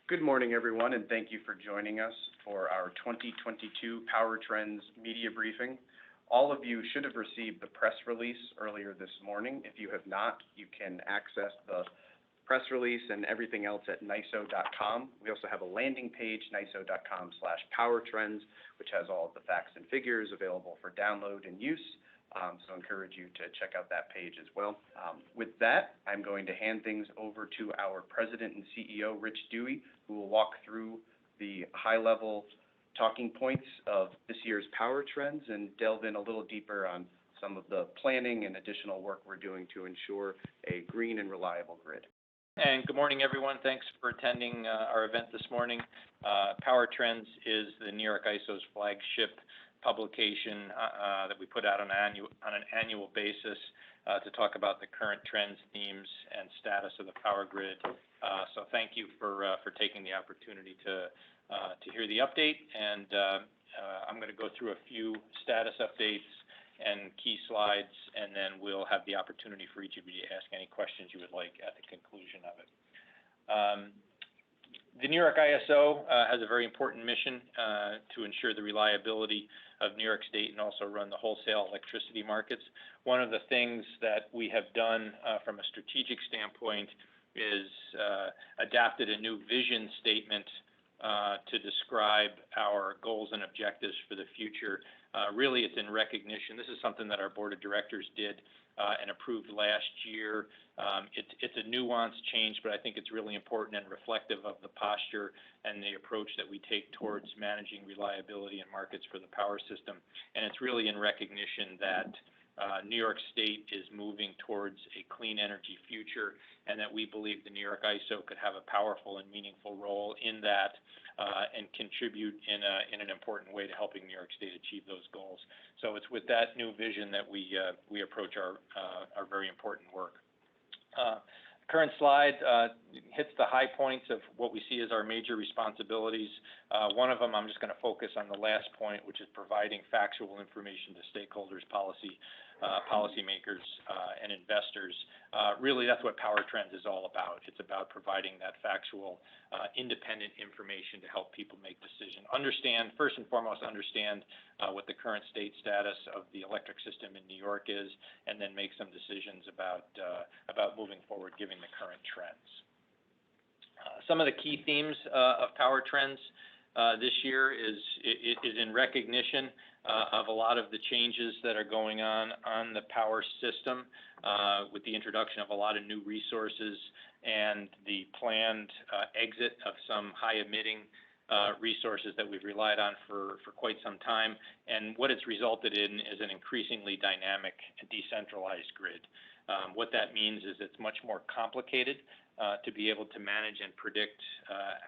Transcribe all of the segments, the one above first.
Good morning, everyone, and thank you for joining us for our 2022 Power Trends media briefing. All of you should have received the press release earlier this morning. If you have not, you can access the press release and everything else at NYISO.com. We also have a landing page, NYISO.com/powertrends, which has all of the facts and figures available for download and use. So I encourage you to check out that page as well. With that, I'm going to hand things over to our President and CEO, Rich Dewey, who will walk through the high-level talking points of this year's Power Trends and delve in a little deeper on some of the planning and additional work we're doing to ensure a green and reliable grid. And good morning, everyone. Thanks for attending our event this morning. Power Trends is the New York ISO's flagship publication that we put out on an annual basis to talk about the current trends, themes, and status of the power grid. So thank you for taking the opportunity to hear the update. And I'm going to go through a few status updates and key slides, and then we'll have the opportunity for each of you to ask any questions you would like at the conclusion of it. The New York ISO has a very important mission to ensure the reliability of New York State and also run the wholesale electricity markets. One of the things that we have done from a strategic standpoint is adapted a new vision statement to describe our goals and objectives for the future. Really, it's in recognition. This is something that our board of directors did and approved last year. It's a nuanced change, but I think it's really important and reflective of the posture and the approach that we take towards managing reliability and markets for the power system. And it's really in recognition that New York State is moving towards a clean energy future, and that we believe the New York ISO could have a powerful and meaningful role in that and contribute in an important way to helping New York State achieve those goals. So it's with that new vision that we approach our very important work. Current slide hits the high points of what we see as our major responsibilities. One of them, I'm just going to focus on the last point, which is providing factual information to stakeholders, policymakers, and investors. Really, that's what Power Trends is all about. It's about providing that factual, independent information to help people make decisions. First and foremost, understand what the current state status of the electric system in New York is, and then make some decisions about moving forward, given the current trends. Some of the key themes of Power Trends this year is in recognition of a lot of the changes that are going on the power system with the introduction of a lot of new resources and the planned exit of some high-emitting resources that we've relied on for quite some time. And what it's resulted in is an increasingly dynamic and decentralized grid. What that means is it's much more complicated to be able to manage and predict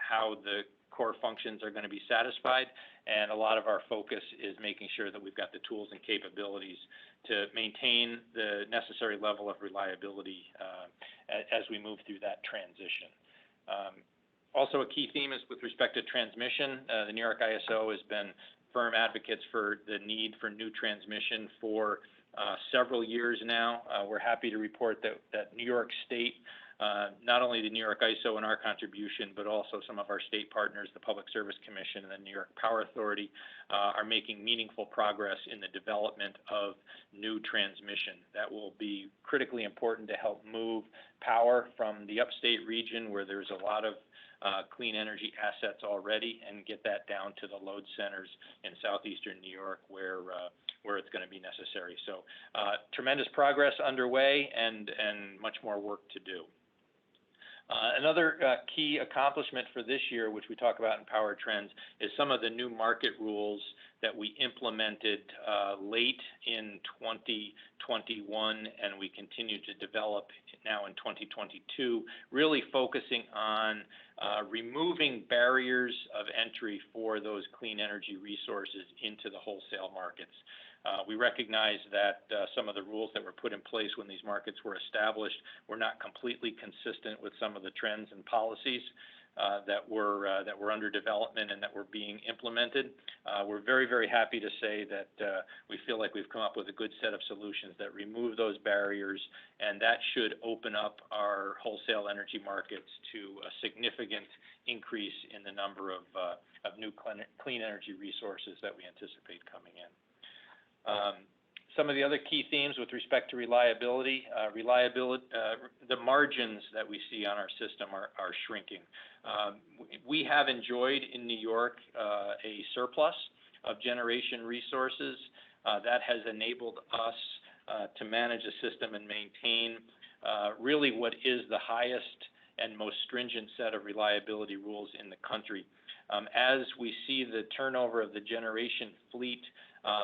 how the core functions are going to be satisfied, and a lot of our focus is making sure that we've got the tools and capabilities to maintain the necessary level of reliability as we move through that transition. Also, a key theme is with respect to transmission. The New York ISO has been firm advocates for the need for new transmission for several years now. We're happy to report that New York State, not only the New York ISO and our contribution, but also some of our state partners, the Public Service Commission and the New York Power Authority, are making meaningful progress in the development of new transmission. That will be critically important to help move power from the upstate region, where there's a lot of clean energy assets already, and get that down to the load centers in southeastern New York where it's going to be necessary. So tremendous progress underway and much more work to do. Another key accomplishment for this year, which we talk about in Power Trends, is some of the new market rules that we implemented late in 2021, and we continue to develop now in 2022, really focusing on removing barriers of entry for those clean energy resources into the wholesale markets. We recognize that some of the rules that were put in place when these markets were established were not completely consistent with some of the trends and policies. that were under development and that were being implemented. We're very, very happy to say that we feel like we've come up with a good set of solutions that remove those barriers, and that should open up our wholesale energy markets to a significant increase in the number of new clean energy resources that we anticipate coming in. Some of the other key themes with respect to reliability, the margins that we see on our system are shrinking. We have enjoyed in New York a surplus of generation resources that has enabled us to manage a system and maintain really what is the highest and most stringent set of reliability rules in the country. As we see the turnover of the generation fleet,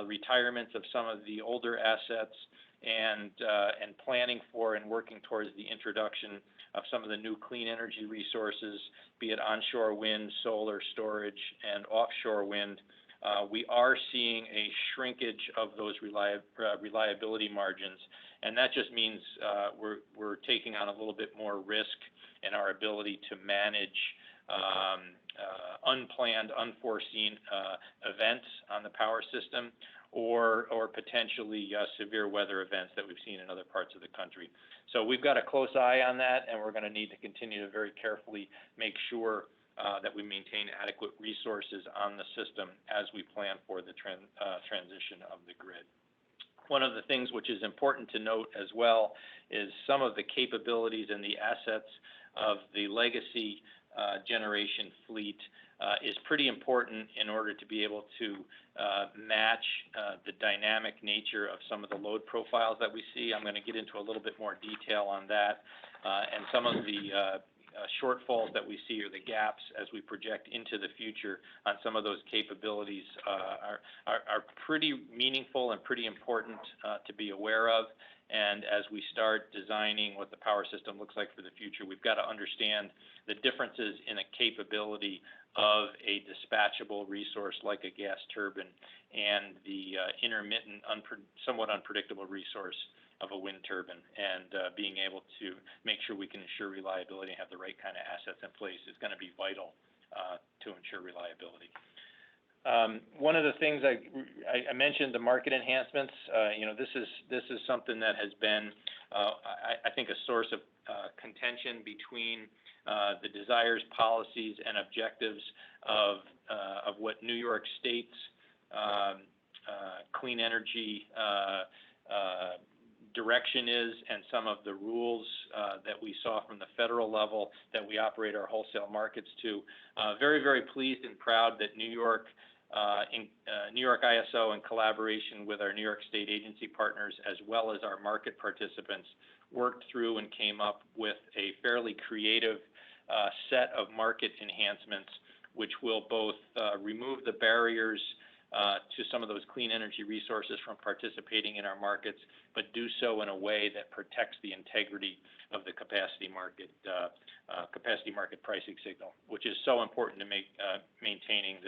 retirements of some of the older assets, and planning for and working towards the introduction of some of the new clean energy resources, be it onshore wind, solar storage, and offshore wind, we are seeing a shrinkage of those reliability margins, and that just means we're taking on a little bit more risk in our ability to manage unplanned, unforeseen events on the power system, or potentially severe weather events that we've seen in other parts of the country. So we've got a close eye on that, and we're going to need to continue to very carefully make sure that we maintain adequate resources on the system as we plan for the transition of the grid. One of the things which is important to note as well is some of the capabilities and the assets of the legacy generation fleet is pretty important in order to be able to match the dynamic nature of some of the load profiles that we see. I'm going to get into a little bit more detail on that, and some of the shortfalls that we see, or the gaps as we project into the future on some of those capabilities are pretty meaningful and pretty important to be aware of. And as we start designing what the power system looks like for the future, we've got to understand the differences in a capability of a dispatchable resource like a gas turbine and the intermittent, somewhat unpredictable resource of a wind turbine. And being able to make sure we can ensure reliability and have the right kind of assets in place is going to be vital to ensure reliability. One of the things I mentioned, the market enhancements. This is something that has been, I think, a source of contention between the desires, policies, and objectives of what New York State's clean energy direction is, and some of the rules that we saw from the federal level that we operate our wholesale markets to. Very, very pleased and proud that New York ISO, in collaboration with our New York State agency partners, as well as our market participants, worked through and came up with a fairly creative set of market enhancements, which will both remove the barriers to some of those clean energy resources from participating in our markets, but do so in a way that protects the integrity of the capacity market pricing signal, which is so important to maintaining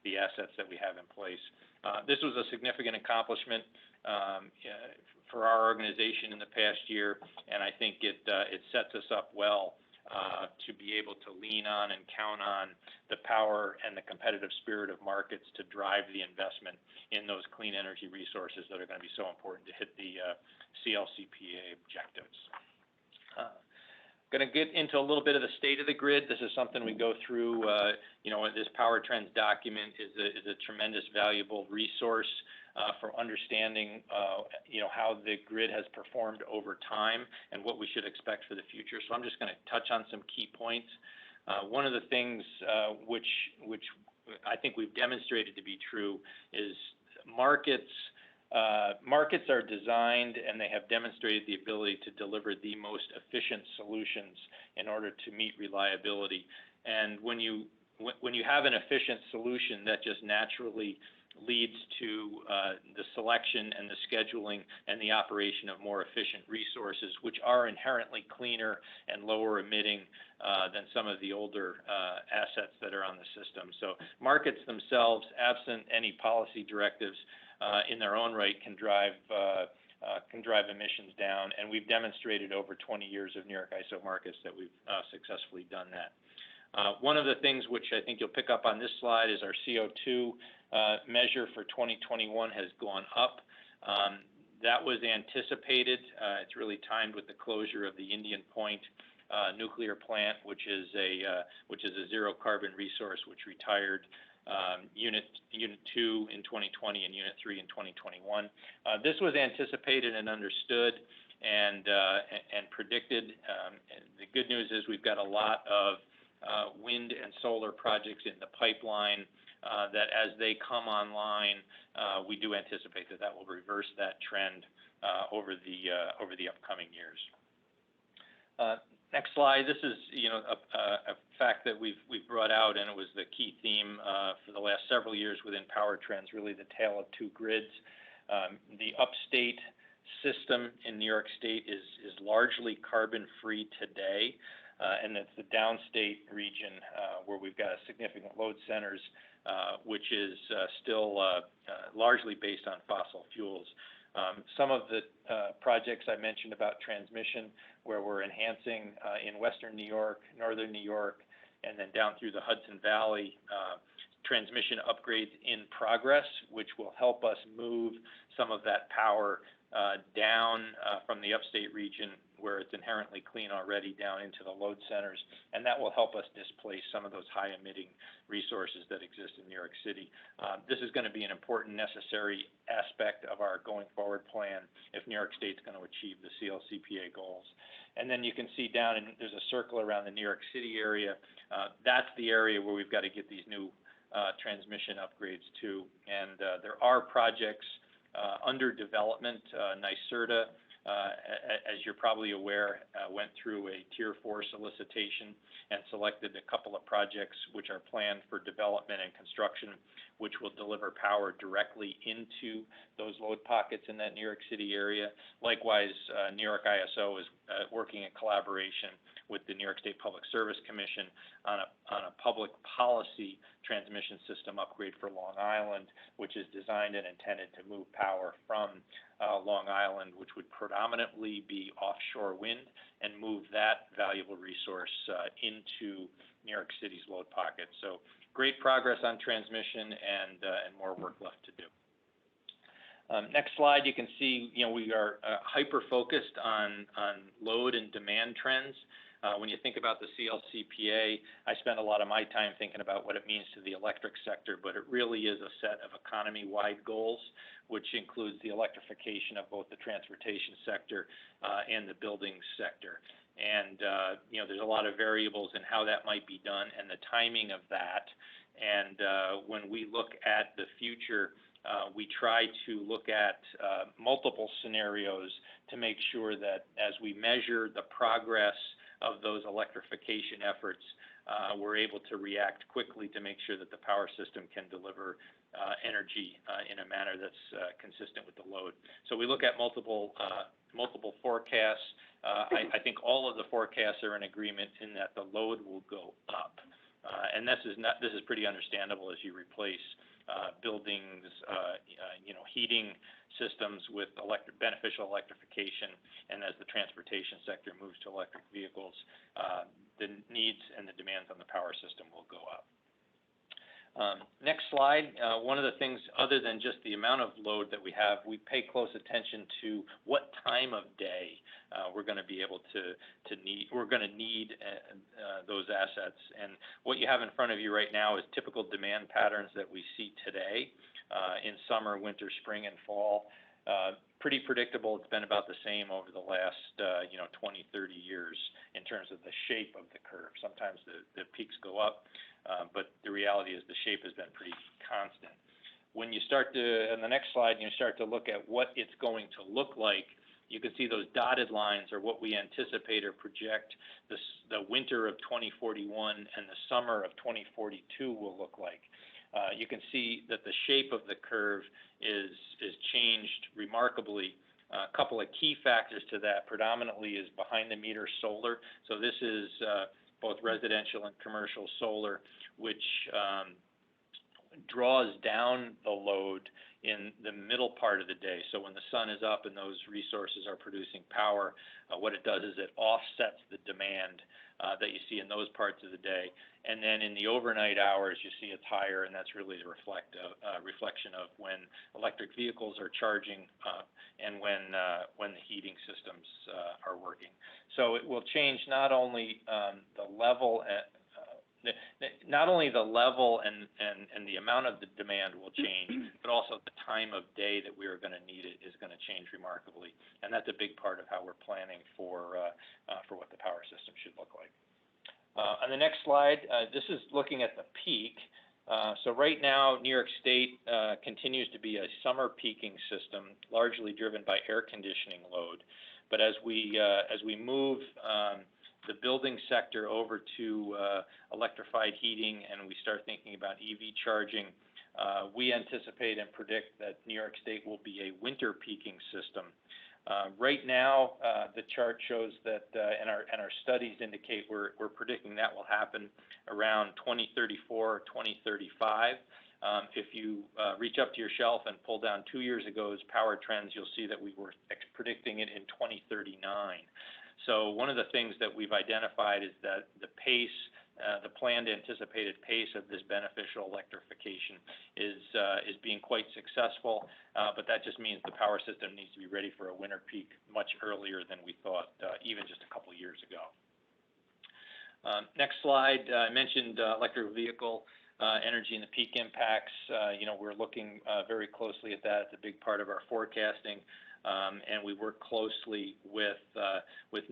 the assets that we have in place. This was a significant accomplishment for our organization in the past year, and I think it sets us up well to be able to lean on and count on the power and the competitive spirit of markets to drive the investment in those clean energy resources that are going to be so important to hit the CLCPA objectives. Going to get into a little bit of the state of the grid. This is something we go through. This Power Trends document is a tremendous, valuable resource for understanding, how the grid has performed over time and what we should expect for the future. So I'm just going to touch on some key points. One of the things which I think we've demonstrated to be true is markets are designed, and they have demonstrated the ability to deliver the most efficient solutions in order to meet reliability. And when you have an efficient solution, that just naturally leads to the selection and the scheduling and the operation of more efficient resources, which are inherently cleaner and lower emitting than some of the older assets that are on the system. So markets themselves, absent any policy directives in their own right, can drive emissions down, and we've demonstrated over 20 years of New York ISO markets that we've successfully done that. One of the things which I think you'll pick up on this slide is our CO2 measure for 2021 has gone up. That was anticipated. It's really timed with the closure of the Indian Point nuclear plant, which is a zero carbon resource, which retired unit 2 in 2020 and unit 3 in 2021. This was anticipated and understood and predicted. The good news is we've got a lot of wind and solar projects in the pipeline that as they come online, we do anticipate that will reverse that trend over the upcoming years. Next slide. This is a fact that we've brought out, and it was the key theme for the last several years within Power Trends, really the tale of two grids. The upstate system in New York State is largely carbon-free today, and it's the downstate region where we've got significant load centers, which is still largely based on fossil fuels. Some of the projects I mentioned about transmission, where we're enhancing in Western New York, Northern New York, and then down through the Hudson Valley, transmission upgrades in progress, which will help us move some of that power down from the upstate region, where it's inherently clean already, down into the load centers, and that will help us displace some of those high-emitting resources that exist in New York City. This is going to be an important, necessary aspect of our going forward plan if New York State's going to achieve the CLCPA goals. And then you can see down, and there's a circle around the New York City area. That's the area where we've got to get these new transmission upgrades to, and there are projects under development. NYSERDA, as you're probably aware, went through a Tier 4 solicitation and selected a couple of projects which are planned for development and construction, which will deliver power directly into those load pockets in that New York City area. Likewise, New York ISO is working in collaboration with the New York State Public Service Commission on a public policy transmission system upgrade for Long Island, which is designed and intended to move power from Long Island, which would predominantly be offshore wind, and move that valuable resource into New York City's load pocket. So great progress on transmission and more work left to do. Next slide, you can see we are hyper-focused on load and demand trends. When you think about the CLCPA, I spend a lot of my time thinking about what it means to the electric sector, but it really is a set of economy-wide goals, which includes the electrification of both the transportation sector and the buildings sector. And there's a lot of variables in how that might be done and the timing of that. And when we look at the future, we try to look at multiple scenarios to make sure that as we measure the progress of those electrification efforts, we're able to react quickly to make sure that the power system can deliver energy in a manner that's consistent with the load. So we look at multiple forecasts. I think all of the forecasts are in agreement in that the load will go up, and this is pretty understandable as you replace buildings, heating systems with beneficial electrification, and as the transportation sector moves to electric vehicles, the needs and the demands on the power system will go up. Next slide. One of the things, other than just the amount of load that we have, we pay close attention to what time of day we're going to be able to need. We're going to need those assets, and what you have in front of you right now is typical demand patterns that we see today in summer, winter, spring, and fall. Pretty predictable. It's been about the same over the last 20, 30 years in terms of the shape of the curve. Sometimes the peaks go up, but the reality is the shape has been pretty constant. When you start to, on the next slide, you start to look at what it's going to look like, you can see those dotted lines are what we anticipate or project the winter of 2041 and the summer of 2042 will look like. You can see that the shape of the curve is changed remarkably. A couple of key factors to that predominantly is behind the meter solar. So this is both residential and commercial solar, which draws down the load in the middle part of the day. So when the sun is up and those resources are producing power, what it does is it offsets the demand that you see in those parts of the day. And then in the overnight hours, you see it's higher, and that's really the reflection of when electric vehicles are charging and when the heating systems are working. So it will change not only the level and the amount of the demand will change, but also the time of day that we are going to need it is going to change remarkably. And that's a big part of how we're planning for what the power system should look like. On the next slide, this is looking at the peak. So right now, New York State continues to be a summer peaking system, largely driven by air conditioning load. But as we move the building sector over to electrified heating and we start thinking about EV charging, we anticipate and predict that New York State will be a winter peaking system. Right now, the chart shows that, and our studies indicate we're predicting that will happen around 2034 or 2035. If you reach up to your shelf and pull down 2 years ago's power trends, you'll see that we were predicting it in 2039. So one of the things that we've identified is that the pace, the planned anticipated pace of this beneficial electrification is being quite successful, but that just means the power system needs to be ready for a winter peak much earlier than we thought, even just a couple of years ago. Next slide, I mentioned electric vehicle energy and the peak impacts. We're looking very closely at that. It's a big part of our forecasting. And we work closely with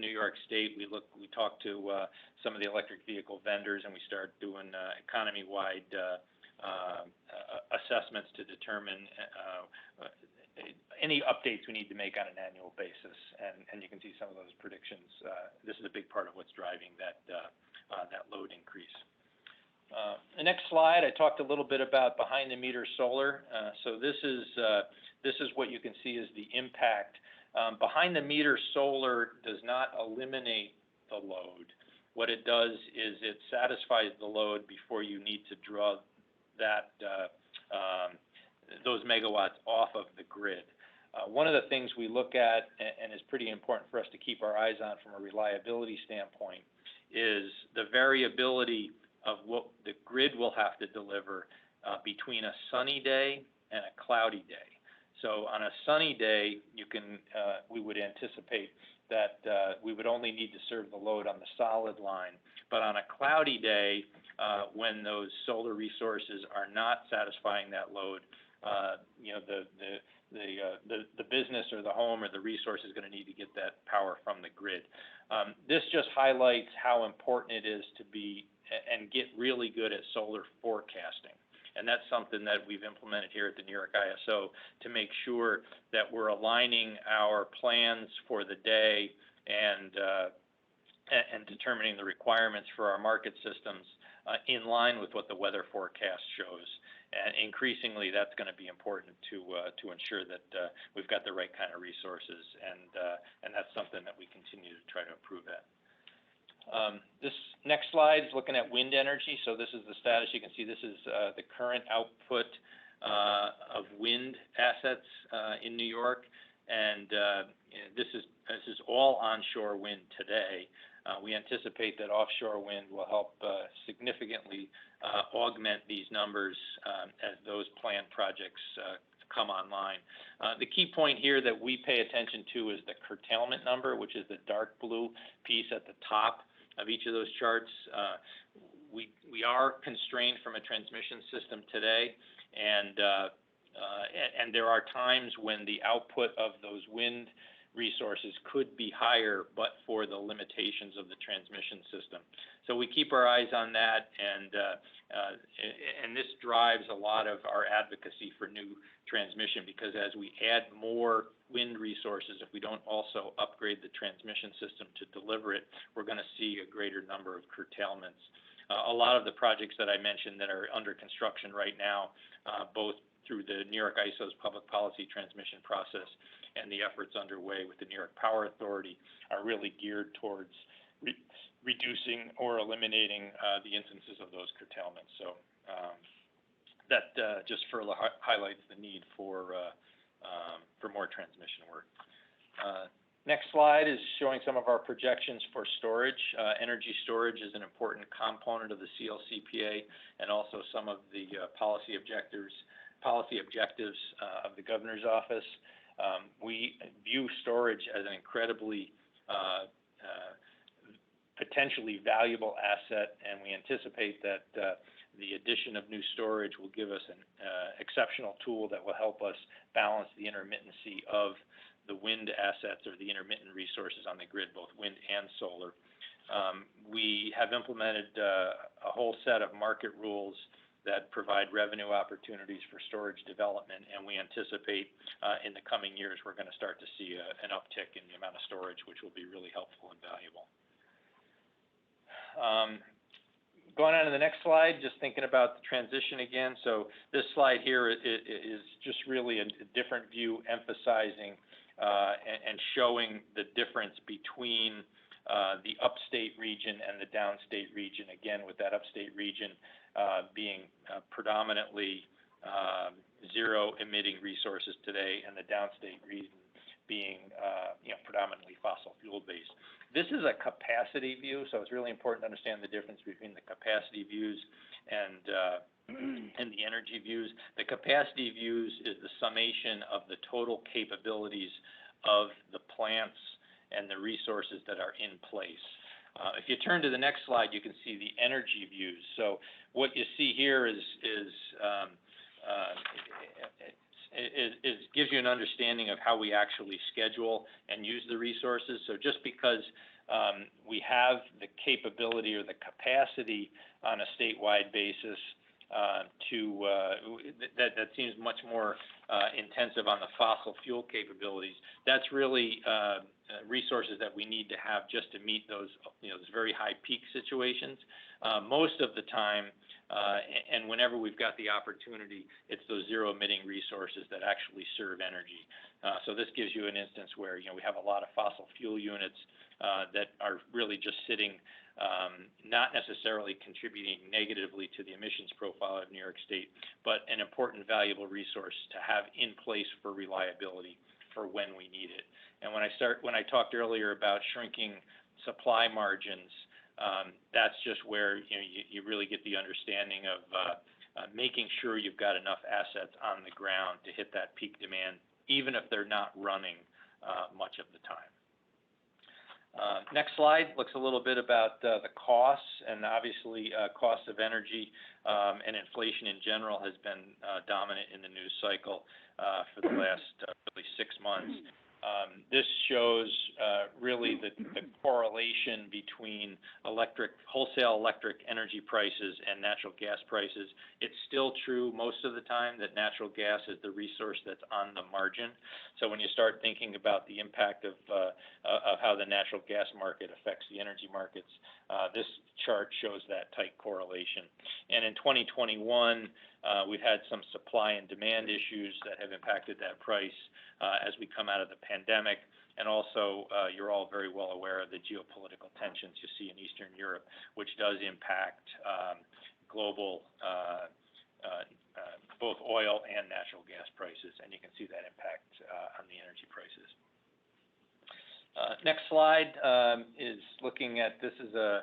New York State. We talk to some of the electric vehicle vendors, and we start doing economy-wide assessments to determine any updates we need to make on an annual basis. And you can see some of those predictions. This is a big part of what's driving that load increase. The next slide, I talked a little bit about behind-the-meter solar. So this is what you can see is the impact. Behind-the-meter solar does not eliminate the load. What it does is it satisfies the load before you need to draw those megawatts off of the grid. One of the things we look at, and is pretty important for us to keep our eyes on from a reliability standpoint, is the variability of what the grid will have to deliver between a sunny day and a cloudy day. So on a sunny day, we would anticipate that we would only need to serve the load on the solid line. But on a cloudy day, when those solar resources are not satisfying that load, the business or the home or the resource is going to need to get that power from the grid. This just highlights how important it is to be and get really good at solar forecasting. And that's something that we've implemented here at the New York ISO to make sure that we're aligning our plans for the day and determining the requirements for our market systems in line with what the weather forecast shows. And increasingly, that's going to be important to ensure that we've got the right kind of resources, and that's something that we continue to try to improve at. This next slide is looking at wind energy. So this is the status. You can see this is the current output of wind assets in New York, and this is all onshore wind today. We anticipate that offshore wind will help significantly augment these numbers as those planned projects come online. The key point here that we pay attention to is the curtailment number, which is the dark blue piece at the top of each of those charts. We are constrained from a transmission system today, and there are times when the output of those wind resources could be higher, but for the limitations of the transmission system. So we keep our eyes on that, and this drives a lot of our advocacy for new transmission, because as we add more wind resources, if we don't also upgrade the transmission system to deliver it, we're going to see a greater number of curtailments. A lot of the projects that I mentioned that are under construction right now, both through the New York ISO's public policy transmission process and the efforts underway with the New York Power Authority, are really geared towards reducing or eliminating the instances of those curtailments. So that just further highlights the need for more transmission work. Next slide is showing some of our projections for storage. Energy storage is an important component of the CLCPA and also some of the policy objectives of the governor's office. We view storage as an incredibly potentially valuable asset, and we anticipate that the addition of new storage will give us an exceptional tool that will help us balance the intermittency of the wind assets or the intermittent resources on the grid, both wind and solar. We have implemented a whole set of market rules that provide revenue opportunities for storage development, and we anticipate in the coming years we're going to start to see an uptick in the amount of storage, which will be really helpful and valuable. Going on to the next slide, just thinking about the transition again. So this slide here is just really a different view, emphasizing and showing the difference between the upstate region and the downstate region, again with that upstate region being predominantly zero emitting resources today, and the downstate region being predominantly fossil fuel based. This is a capacity view, so it's really important to understand the difference between the capacity views and the energy views. The capacity views is the summation of the total capabilities of the plants and the resources that are in place. If you turn to the next slide, you can see the energy views. So what you see here gives you an understanding of how we actually schedule and use the resources. So just because we have the capability or the capacity on a statewide basis that seems much more intensive on the fossil fuel capabilities, that's really resources that we need to have just to meet those those very high peak situations. Most of the time, and whenever we've got the opportunity, it's those zero emitting resources that actually serve energy. So this gives you an instance where we have a lot of fossil fuel units that are really just sitting, not necessarily contributing negatively to the emissions profile of New York State, but an important, valuable resource to have in place for reliability for when we need it. And when I talked earlier about shrinking supply margins, that's just where you really get the understanding of making sure you've got enough assets on the ground to hit that peak demand, even if they're not running much of the time. Next slide looks a little bit about the costs, and obviously costs of energy and inflation in general has been dominant in the news cycle for the last really 6 months. This shows really the correlation between wholesale electric energy prices and natural gas prices. It's still true most of the time that natural gas is the resource that's on the margin. So when you start thinking about the impact of how the natural gas market affects the energy markets, this chart shows that tight correlation. And in 2021, we've had some supply and demand issues that have impacted that price as we come out of the pandemic. And also, you're all very well aware of the geopolitical tensions you see in Eastern Europe, which does impact global both oil and natural gas prices, and you can see that impact on the energy prices. Next slide is looking at, this is a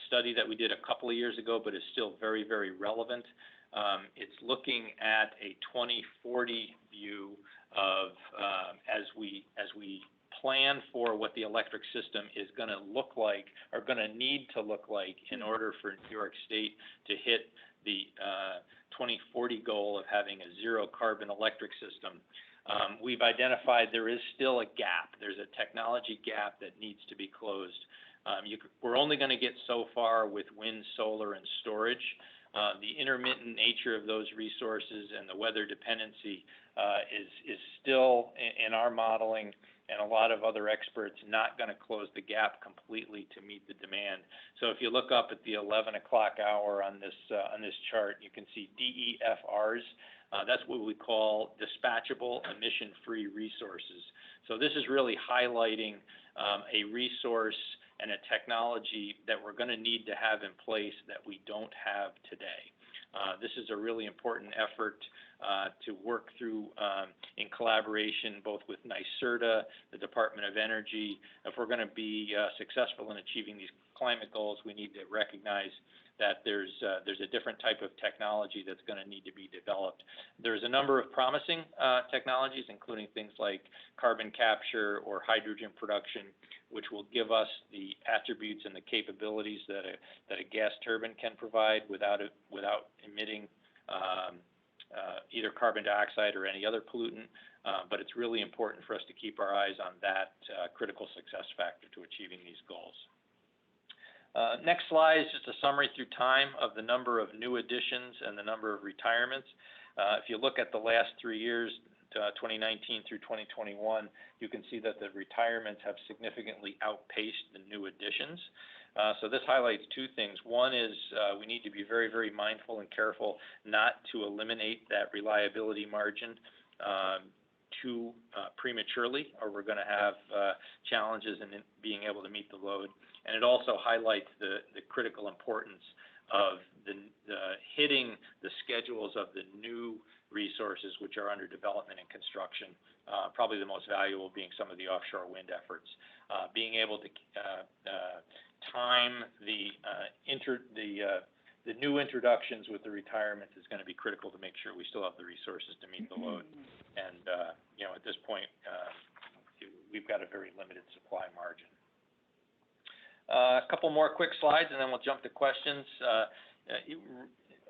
study that we did a couple of years ago, but is still very, very relevant. It's looking at a 2040 view of as we plan for what the electric system is going to look like, or going to need to look like, in order for New York State to hit the 2040 goal of having a zero carbon electric system. We've identified there is still a gap. There's a technology gap that needs to be closed. We're only going to get so far with wind, solar, and storage. The intermittent nature of those resources and the weather dependency is still, in our modeling and a lot of other experts, not going to close the gap completely to meet the demand. So if you look up at the 11 o'clock hour on this chart, you can see DEFRs. That's what we call dispatchable emission-free resources. So this is really highlighting a resource and a technology that we're going to need to have in place that we don't have today. This is a really important effort to work through in collaboration both with NYSERDA, the Department of Energy. If we're going to be successful in achieving these climate goals, we need to recognize that there's a different type of technology that's going to need to be developed. There's a number of promising technologies, including things like carbon capture or hydrogen production, which will give us the attributes and the capabilities that a gas turbine can provide without emitting either carbon dioxide or any other pollutant. But it's really important for us to keep our eyes on that critical success factor to achieving these goals. Next slide is just a summary through time of the number of new additions and the number of retirements. If you look at the last 3 years, 2019 through 2021, you can see that the retirements have significantly outpaced the new additions. So this highlights two things. One is we need to be very, very mindful and careful not to eliminate that reliability margin too prematurely, or we're going to have challenges in being able to meet the load. And it also highlights the critical importance of the hitting the schedules of the new resources which are under development and construction, probably the most valuable being some of the offshore wind efforts. Being able to time the new introductions with the retirements is going to be critical to make sure we still have the resources to meet the load. And at this point, we've got a very limited supply margin. A couple more quick slides, and then we'll jump to questions.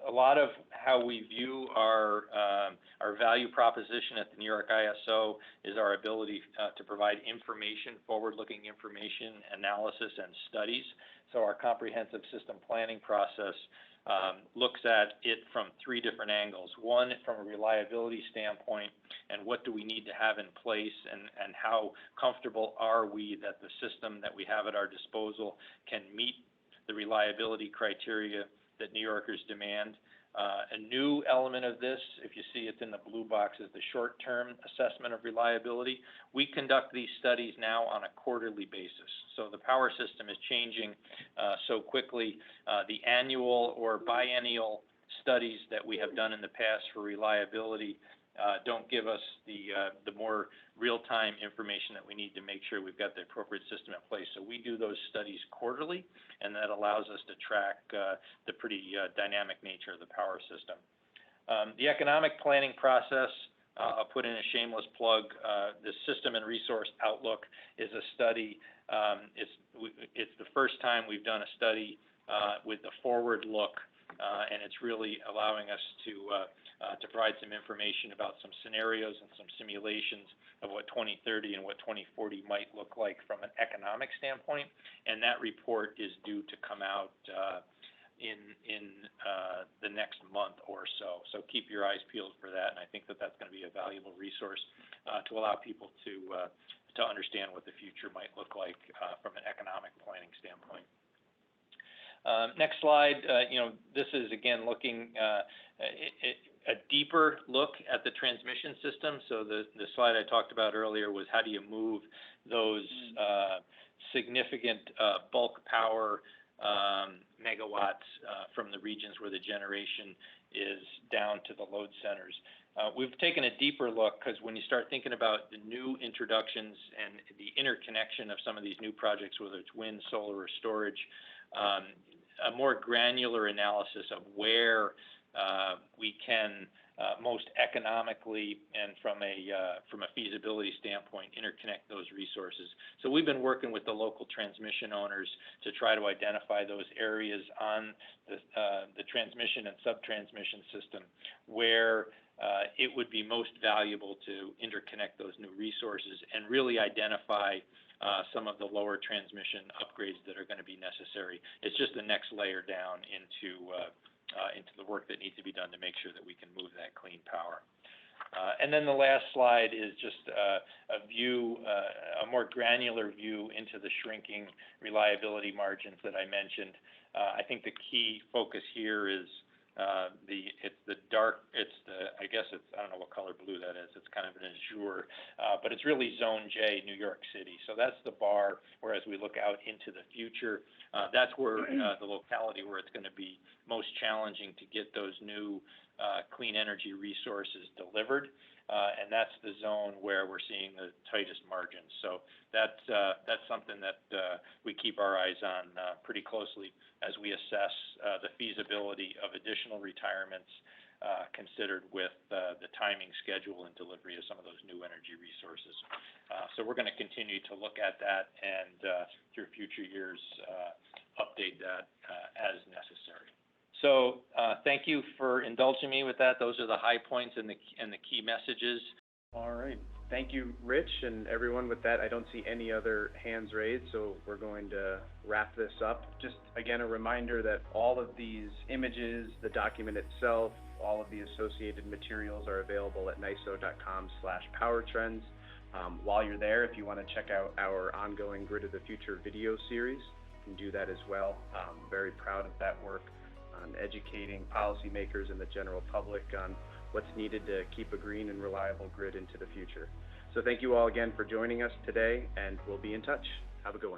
A lot of how we view our value proposition at the New York ISO is our ability to provide information, forward-looking information, analysis, and studies. So our comprehensive system planning process looks at it from three different angles. One, from a reliability standpoint, and what do we need to have in place, and how comfortable are we that the system that we have at our disposal can meet the reliability criteria that New Yorkers demand. A new element of this, if you see it's in the blue box, is the short-term assessment of reliability. We conduct these studies now on a quarterly basis. So the power system is changing so quickly. The annual or biennial studies that we have done in the past for reliability don't give us the more real-time information that we need to make sure we've got the appropriate system in place. So we do those studies quarterly, and that allows us to track the pretty dynamic nature of the power system. The economic planning process, I'll put in a shameless plug. The System and Resource Outlook is a study. It's the first time we've done a study with the forward look, and it's really allowing us to provide some information about some scenarios and some simulations of what 2030 and what 2040 might look like from an economic standpoint. And that report is due to come out in the next month or so. So keep your eyes peeled for that, and I think that that's going to be a valuable resource to allow people to understand what the future might look like from an economic planning standpoint. Next slide. This is again looking a deeper look at the transmission system. So the slide I talked about earlier was how do you move those significant bulk power megawatts from the regions where the generation is down to the load centers. We've taken a deeper look because when you start thinking about the new introductions and the interconnection of some of these new projects, whether it's wind, solar, or storage, a more granular analysis of where we can most economically and from a feasibility standpoint interconnect those resources. So we've been working with the local transmission owners to try to identify those areas on the transmission and sub-transmission system where it would be most valuable to interconnect those new resources and really identify some of the lower transmission upgrades that are going to be necessary. It's just the next layer down into the work that needs to be done to make sure that we can move that clean power. And then the last slide is just a view, a more granular view into the shrinking reliability margins that I mentioned. I think the key focus here is It's the dark, I guess I don't know what color blue that is, it's kind of an azure, but it's really Zone J, New York City. So that's the bar, whereas we look out into the future, that's where, the locality where it's gonna be most challenging to get those new, clean energy resources delivered. And that's the zone where we're seeing the tightest margins. So that's something that we keep our eyes on pretty closely as we assess the feasibility of additional retirements considered with the timing, schedule, and delivery of some of those new energy resources. So we're going to continue to look at that and through future years update that as necessary. So thank you for indulging me with that. Those are the high points and the key messages. All right. Thank you, Rich, and everyone. With that, I don't see any other hands raised, so we're going to wrap this up. Just again, a reminder that all of these images, the document itself, all of the associated materials are available at NYISO.com/powertrends. While you're there, if you want to check out our ongoing Grid of the Future video series, you can do that as well. Very proud of that work on educating policymakers and the general public on what's needed to keep a green and reliable grid into the future. So thank you all again for joining us today, and we'll be in touch. Have a good one.